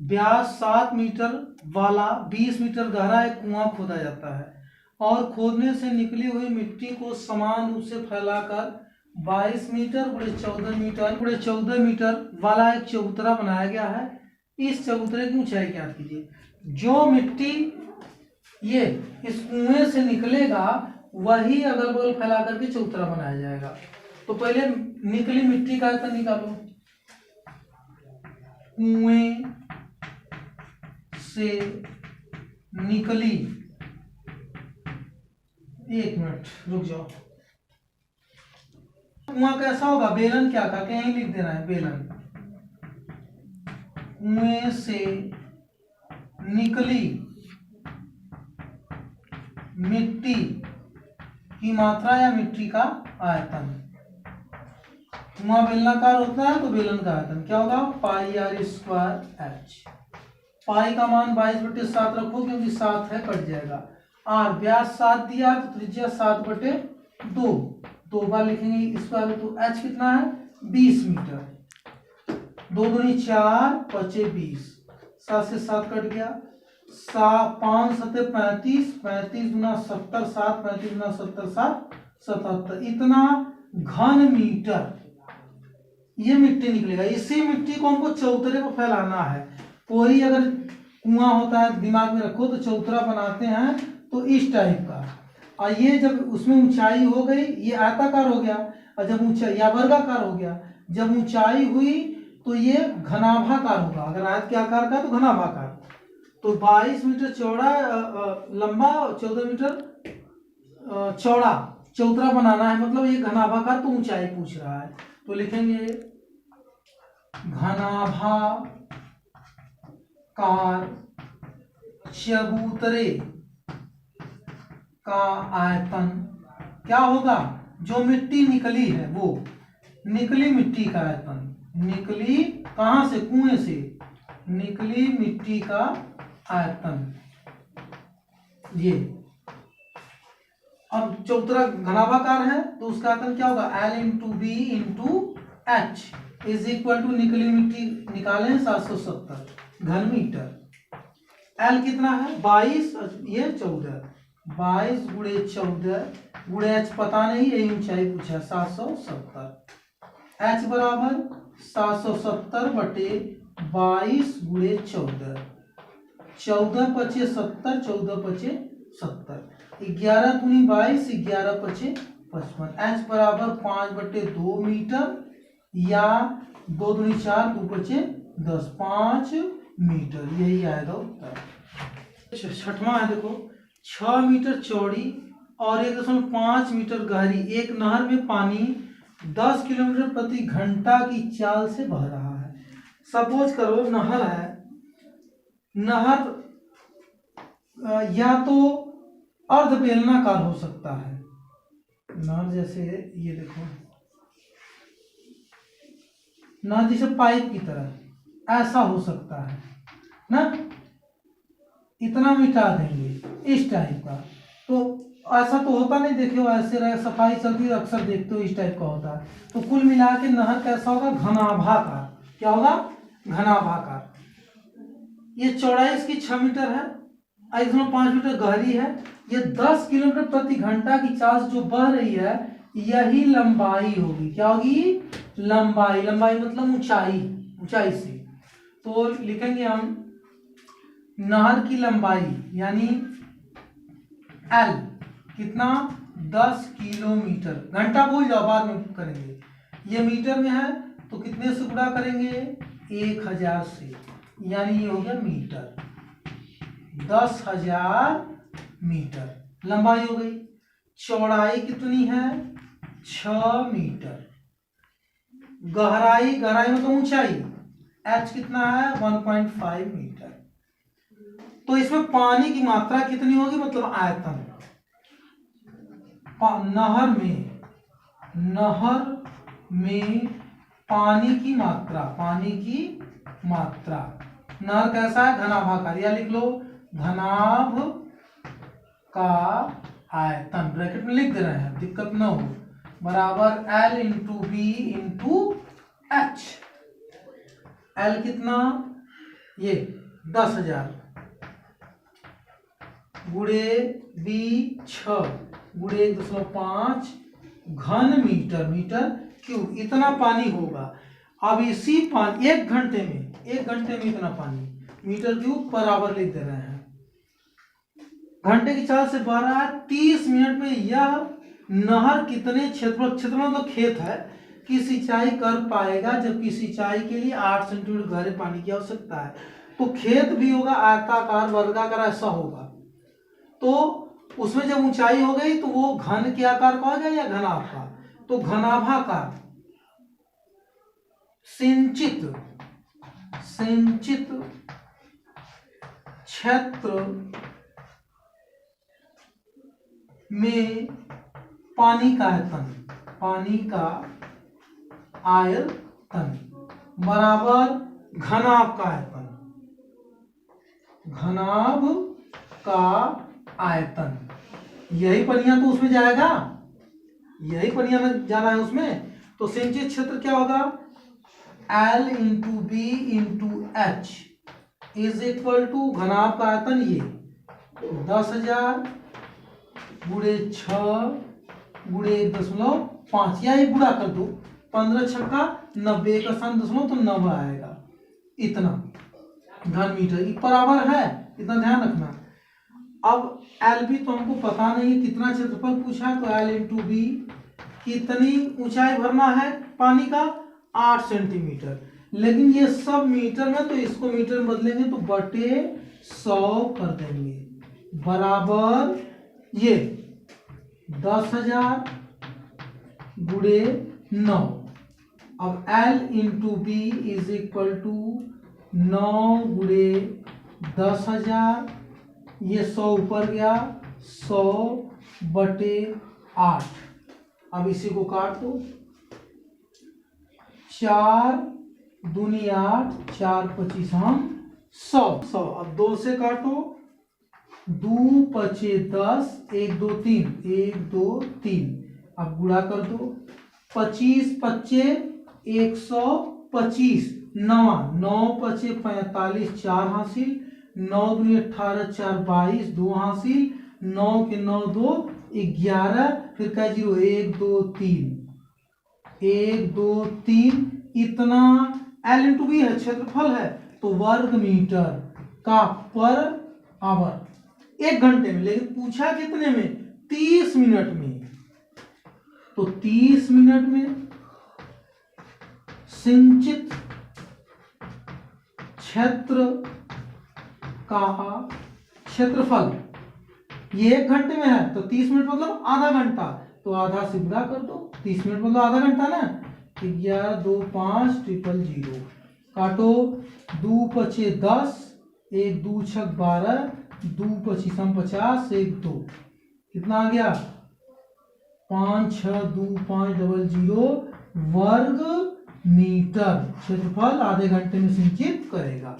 व्यास 7 metre वाला 20 metre गहरा एक कुआं खोदा जाता है और खोदने से निकली हुई मिट्टी को समान रूप से फैलाकर 22 मीटर × 14 मीटर वाला एक चबूतरा बनाया गया है। इस चबूतरे की ऊंचाई ज्ञात कीजिए। जो मिट्टी ये इस कुएं से निकलेगा वही अगल बगल फैला करके चबूतरा बनाया जाएगा। तो पहले निकली मिट्टी का आयतन निकालो। कुएं से निकली, एक मिनट रुक जाओ। कुआं कैसा होगा? बेलन क्या का यही लिख देना है, बेलन। कुएं से निकली मिट्टी की मात्रा या मिट्टी का आयतन। कुआं बेलनाकार होता है तो बेलन का आयतन क्या होगा? πr²h। पाई का मान 22/7 रखो क्योंकि 7 है, कट जाएगा। और व्यास 7 दिया तो त्रिज्या 7/2 दो बार लिखेंगे इस बार। तो h कितना है? 20 मीटर। 2 दूनी 4 5 20, 7 से 7 कट गया। 5 7 35, 35 × 70 7, 35 × 70 7 77। इतना घन मीटर ये मिट्टी निकलेगा। इसी मिट्टी को हमको चबूतरे पर फैलाना है। कोई अगर कुआं होता है दिमाग में रखो तो चबूतरा बनाते हैं तो इस टाइप का, और ये जब उसमें ऊंचाई हो गई, ये आयताकार हो गया, और जब ऊंचाई या वर्गाकार हो गया, जब ऊंचाई हुई तो ये घनाभाकार होगा। अगर आयत के आकार का तो घनाभाकार। तो 22 मीटर चौड़ा लंबा, 14 मीटर चौड़ा चबूतरा बनाना है, मतलब ये घनाभाकार, तो ऊंचाई पूछ रहा है। तो लिखेंगे घनाभाकार चबूतरे का आयतन क्या होगा? जो मिट्टी निकली है वो निकली मिट्टी का आयतन। निकली कहां से? कुएं से निकली मिट्टी का आयतन। ये अब चबूतरा घनाभाकार है तो उसका आयतन क्या होगा? L × B × H = निकली मिट्टी निकालें 770 घन मीटर। L कितना है? 22, ये 14। 22 × 14 × H पता नहीं, यही ऊंचाई पूछा 770। H बराबर 770/22 × 14। 14 × 5 70, 14 × 5 70। 11 दूनी 22, 11 × 5 55। H बराबर 5/2 मीटर या 2 दूनी 4, 2 × 5 10, 5 मीटर। यही आएगा उत्तर। छठवां है, देखो 6 मीटर चौड़ी और 1.5 मीटर गहरी एक नहर में पानी 10 किलोमीटर प्रति घंटा की चाल से बह रहा है। सपोज करो नहर है, नहर या तो अर्ध बेलनाकार हो सकता है। नहर जैसे ये देखो, नहर जैसे पाइप की तरह ऐसा हो सकता है ना, इतना मिटा देंगे इस टाइप का। तो ऐसा तो होता नहीं, देखे हो ऐसे रहे, सफाई चलती है अक्सर देखते हो इस टाइप का होता है। तो कुल मिला के नहर कैसा होगा? घनाभाकार। क्या होगा? घनाभाकार। ये चौड़ाई इसकी 6 मीटर है, 1.5 मीटर गहरी है। ये 10 किलोमीटर प्रति घंटा की चाल जो बह रही है, यही लंबाई होगी। क्या होगी? लंबाई। लंबाई मतलब ऊंचाई, ऊंचाई से। तो लिखेंगे हम नहर की लंबाई यानी L कितना? 10 किलोमीटर। घंटा भूल जाओ, बाद में करेंगे। ये मीटर में है तो कितने से गुणा करेंगे? 1000 से, यानी ये हो गया मीटर। 10,000 मीटर लंबाई हो गई। चौड़ाई कितनी है? 6 मीटर। गहराई, गहराई मतलब ऊंचाई, H कितना है? 1.5 मीटर। तो इसमें पानी की मात्रा कितनी होगी? मतलब आयतन। नहर में पानी की मात्रा, पानी की मात्रा। नहर कैसा है? घनाभाकार, या लिख लो घनाभ का आयतन, ब्रैकेट में लिख दे रहे हैं, दिक्कत न हो, बराबर L × B × H। L कितना? ये 10,000 गुणे बी 6 गुणे 1.5 घन मीटर मीटर क्यूब, इतना पानी होगा। अब इसी पानी 1 घंटे में इतना पानी मीटर क्यूब पर आवर लिख दे रहे हैं। घंटे की चाल से 12 30 मिनट में यह नहर कितने क्षेत्रफल मतलब खेत है की सिंचाई कर पाएगा, जबकि सिंचाई के लिए 8 सेंटीमीटर गहरे पानी की आवश्यकता है। तो खेत भी होगा आयताकार वर्गाकार ऐसा होगा, तो उसमें जब ऊंचाई हो गई तो वो घन के आकार का हो जाए या घनाभ का, तो घनाभाकार सिंचित क्षेत्र में पानी का आयतन बराबर घनाभ का आयतन। यही पनिया तो उसमें जाएगा, यही पनिया में जाना है उसमें। तो सिंचित क्षेत्र क्या होगा, L into B into H is equal to घनाभ का आयतन ये 10,000 गुणे 6 गुणे 1.5 या ये गुणा कर दो, 15 छक्का 90 का स्थान 0 तो 90 आएगा। इतना घन मीटर बराबर है, इतना ध्यान रखना। अब एल बी तो हमको पता नहीं है कितना क्षेत्रफल पूछा है, तो एल इंटू बी कितनी ऊंचाई भरना है पानी का 8 सेंटीमीटर, लेकिन ये सब मीटर में, तो इसको मीटर में बदलेंगे तो बटे 100 कर देंगे बराबर ये 10,000 गुणे 9। अब L into B is equal to 9 गुणे 10,000, ये 100 ऊपर गया 100 बटे 8। अब इसी को काट दो, 4 दूनी 8 4 25 100। अब 2 से काटो, 2 पचे 10 1 2 3 1 2 3। अब गुणा कर दो, 25 पच्चे 125 9 पचे 45 4 हासिल, 9 दूनी 18 4 22 2 हासिल, 9 के 9 2 11, फिर का 0 1 2 3 1 2 3। इतना L इंटू बी है, क्षेत्रफल है, तो वर्ग मीटर का पर आवर 1 घंटे में, लेकिन पूछा कितने में 30 मिनट में। तो 30 मिनट में सिंचित क्षेत्र का क्षेत्रफल ये 1 घंटे में है, तो 30 मिनट मतलब आधा घंटा, तो आधा से गुणा कर दो, 30 मिनट मतलब आधा घंटा ना। 11 2 5 000 काटो, 2 पचे 10 1 2 6 12 2 25 50 1 2, कितना आ गया 5 6 2 5 00 वर्ग मीटर क्षेत्रफल आधे घंटे में सिंचित करेगा।